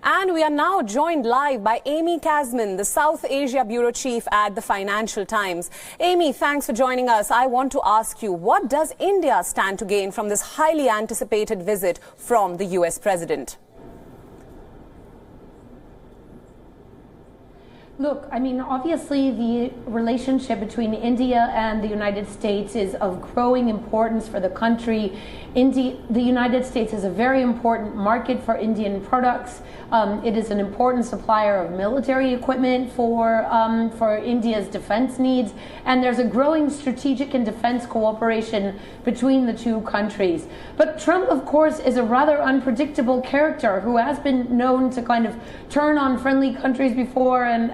And we are now joined live by Amy Kazman, the South Asia Bureau Chief at the Financial Times. Amy, thanks for joining us. I want to ask you, what does India stand to gain from this highly anticipated visit from the US President? Look, I mean, obviously the relationship between India and the United States is of growing importance for the country. The United States is a very important market for Indian products. It is an important supplier of military equipment for India's defense needs. And there's a growing strategic and defense cooperation between the two countries. But Trump, of course, is a rather unpredictable character who has been known to kind of turn on friendly countries before, and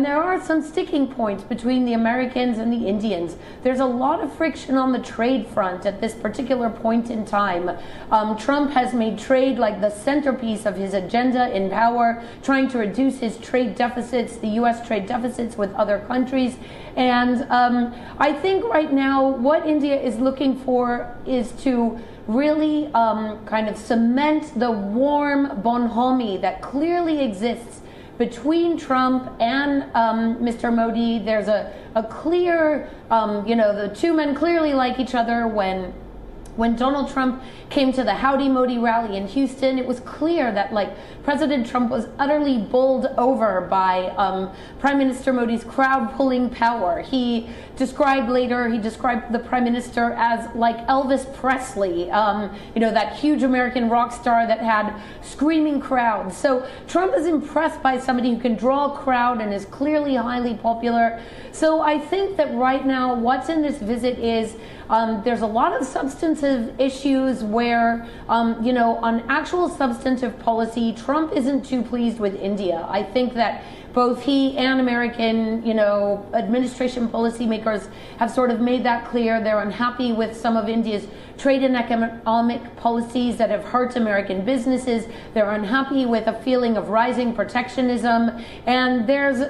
there are some sticking points between the Americans and the Indians. There's a lot of friction on the trade front at this particular point in time. Trump has made trade like the centerpiece of his agenda in power, trying to reduce his trade deficits, the U.S. trade deficits with other countries. And I think right now what India is looking for is to really kind of cement the warm bonhomie that clearly exists between Trump and Mr. Modi. There's a clear, the two men clearly like each other. When Donald Trump came to the Howdy Modi rally in Houston, it was clear that President Trump was utterly bowled over by Prime Minister Modi's crowd-pulling power. He described the Prime Minister as like Elvis Presley, that huge American rock star that had screaming crowds. So Trump is impressed by somebody who can draw a crowd and is clearly highly popular. So I think that right now what's in this visit is there's a lot of substantive issues where, on actual substantive policy, Trump isn't too pleased with India. I think that both he and American, administration policymakers have sort of made that clear. They're unhappy with some of India's trade and economic policies that have hurt American businesses. They're unhappy with a feeling of rising protectionism. And there's,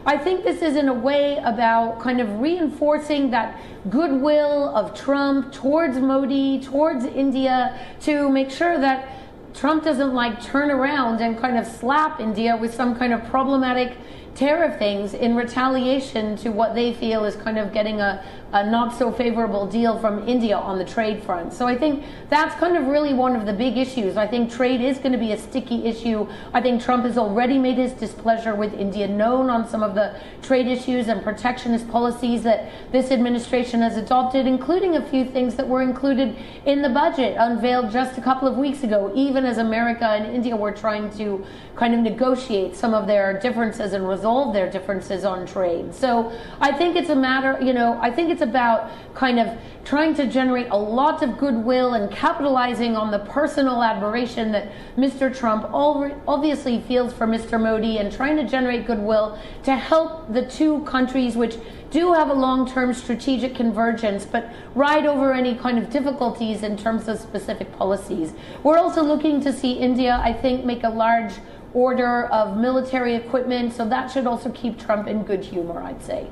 I think this is in a way about kind of reinforcing that goodwill of Trump towards Modi, towards India, to make sure that Trump doesn't turn around and kind of slap India with some kind of problematic tariff things in retaliation to what they feel is kind of getting a not so favorable deal from India on the trade front. So I think that's kind of really one of the big issues. I think trade is going to be a sticky issue. I think Trump has already made his displeasure with India known on some of the trade issues and protectionist policies that this administration has adopted, including a few things that were included in the budget unveiled just a couple of weeks ago, even as America and India were trying to kind of negotiate some of their differences and resolve their differences on trade. So I think it's a matter, I think it's about kind of trying to generate a lot of goodwill and capitalizing on the personal admiration that Mr. Trump obviously feels for Mr. Modi, and trying to generate goodwill to help the two countries, which do have a long-term strategic convergence, but ride over any kind of difficulties in terms of specific policies. We're also looking to see India, I think, make a large order of military equipment, so that should also keep Trump in good humor, I'd say.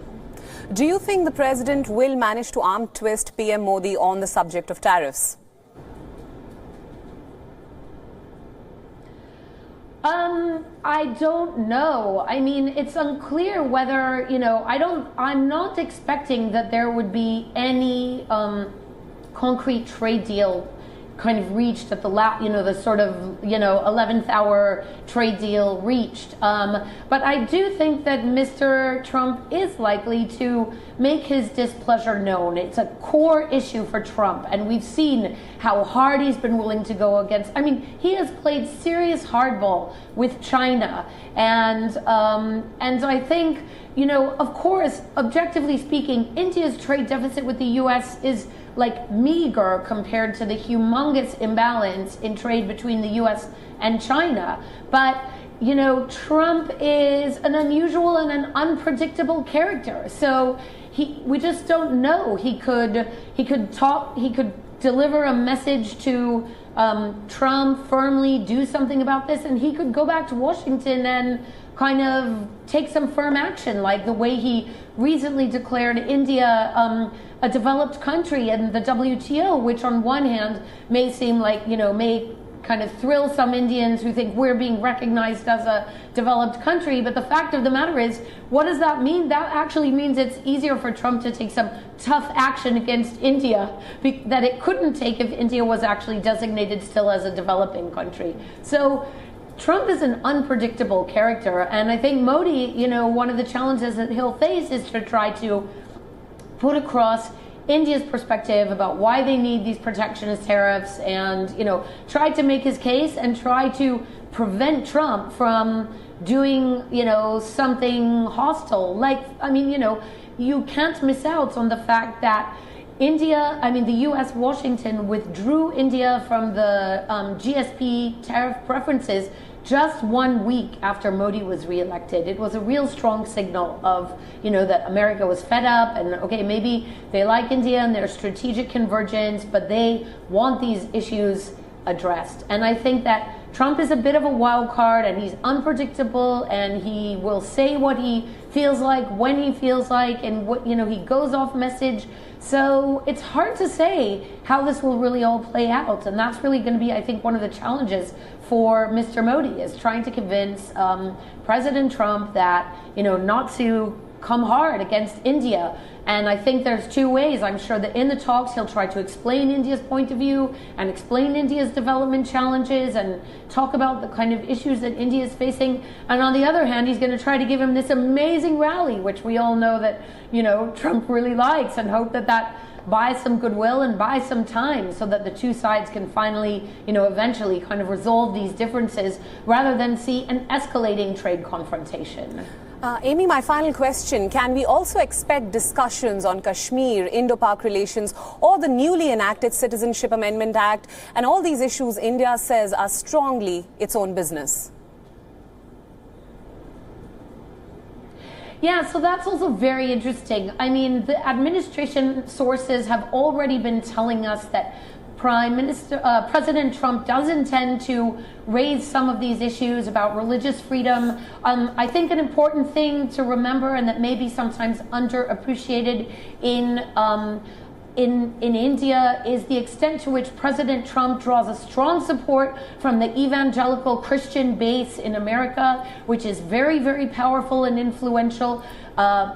Do you think the president will manage to arm twist PM Modi on the subject of tariffs? I don't know. I mean, it's unclear whether, I'm not expecting that there would be any concrete trade deal kind of reached at the the sort of 11th hour trade deal reached. But I do think that Mr. Trump is likely to make his displeasure known. It's a core issue for Trump, and we've seen how hard he's been willing to go against. I mean, he has played serious hardball with China, and so I think, of course, objectively speaking, India's trade deficit with the U.S. is meager compared to the humongous imbalance in trade between the U.S. and China. But, Trump is an unusual and an unpredictable character. So we just don't know. He could deliver a message to Trump, firmly do something about this, and he could go back to Washington and kind of take some firm action, like the way he recently declared India a developed country in the WTO, which on one hand may seem may kind of thrill some Indians who think we're being recognized as a developed country. But the fact of the matter is, what does that mean? That actually means it's easier for Trump to take some tough action against India that it couldn't take if India was actually designated still as a developing country. So Trump is an unpredictable character, and I think Modi, one of the challenges that he'll face is to try to put across India's perspective about why they need these protectionist tariffs, and try to make his case and try to prevent Trump from doing something hostile. You can't miss out on the fact that the U.S. Washington withdrew India from the GSP tariff preferences just 1 week after Modi was reelected. It was a real strong signal of, that America was fed up and, okay, maybe they like India and their strategic convergence, but they want these issues addressed. And I think that Trump is a bit of a wild card, and he's unpredictable, and he will say what he feels like when he feels like, and he goes off message. So it's hard to say how this will really all play out, and that's really going to be, I think, one of the challenges for Mr. Modi, is trying to convince President Trump that not to come hard against India. And I think there's two ways. I'm sure that in the talks he'll try to explain India's point of view and explain India's development challenges and talk about the kind of issues that India is facing. And on the other hand, he's going to try to give him this amazing rally, which we all know that Trump really likes, and hope that buys some goodwill and buys some time so that the two sides can finally, eventually kind of resolve these differences rather than see an escalating trade confrontation. Amy, my final question. Can we also expect discussions on Kashmir, Indo-Pak relations, or the newly enacted Citizenship Amendment Act, and all these issues India says are strongly its own business? Yeah, so that's also very interesting. The administration sources have already been telling us that President Trump does intend to raise some of these issues about religious freedom. I think an important thing to remember, and that may be sometimes underappreciated in India, is the extent to which President Trump draws a strong support from the evangelical Christian base in America, which is very, very powerful and influential.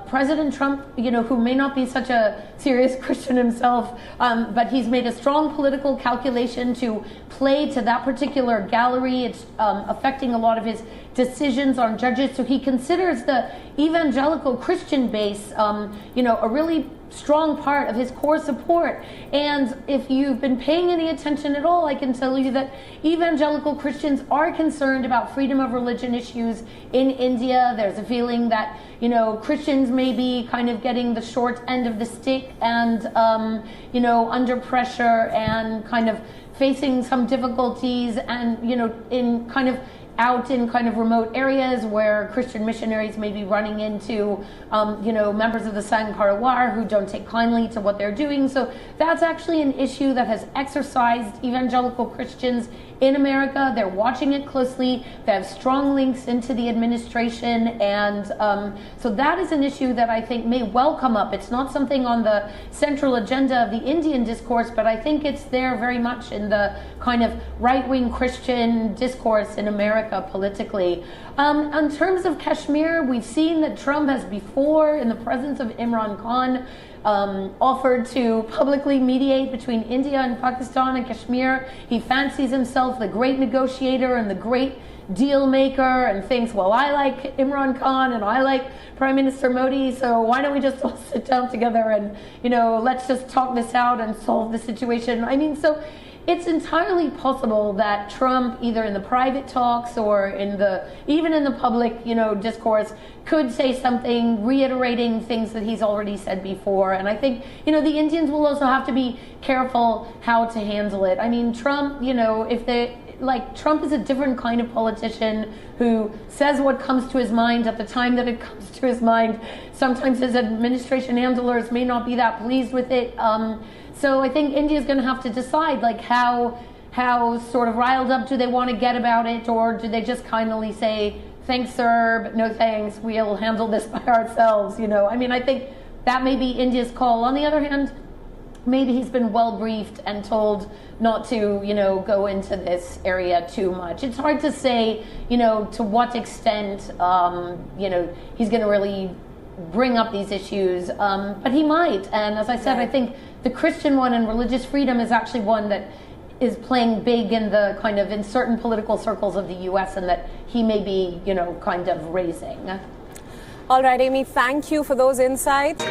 President Trump, who may not be such a serious Christian himself, but he's made a strong political calculation to play to that particular gallery. It's affecting a lot of his decisions on judges. So he considers the evangelical Christian base, a really strong part of his core support. And if you've been paying any attention at all, I can tell you that evangelical Christians are concerned about freedom of religion issues in India. There's a feeling that, Christians may be kind of getting the short end of the stick and, under pressure and kind of facing some difficulties and, in kind of out in kind of remote areas where Christian missionaries may be running into, members of the Sangh Parawar who don't take kindly to what they're doing. So that's actually an issue that has exercised evangelical Christians in America. They're watching it closely. They have strong links into the administration. And so that is an issue that I think may well come up. It's not something on the central agenda of the Indian discourse, but I think it's there very much in the kind of right-wing Christian discourse in America politically. In terms of Kashmir, we've seen that Trump has before, in the presence of Imran Khan, offered to publicly mediate between India and Pakistan and Kashmir. He fancies himself the great negotiator and the great deal maker, and thinks, well, I like Imran Khan and I like Prime Minister Modi, so why don't we just all sit down together and, let's just talk this out and solve the situation. So it's entirely possible that Trump, either in the private talks or even in the public, discourse, could say something reiterating things that he's already said before. And I think, the Indians will also have to be careful how to handle it. Trump, Trump is a different kind of politician who says what comes to his mind at the time that it comes to his mind. Sometimes his administration handlers may not be that pleased with it. So I think India's going to have to decide, how sort of riled up do they want to get about it, or do they just kindly say, thanks, sir, but no thanks, we'll handle this by ourselves, I think that may be India's call. On the other hand, maybe he's been well briefed and told not to, go into this area too much. It's hard to say, to what extent, he's going to really bring up these issues, but he might. And as I said, I think the Christian one and religious freedom is actually one that is playing big in the in certain political circles of the U.S. and that he may be, kind of raising. All right, Amy, thank you for those insights.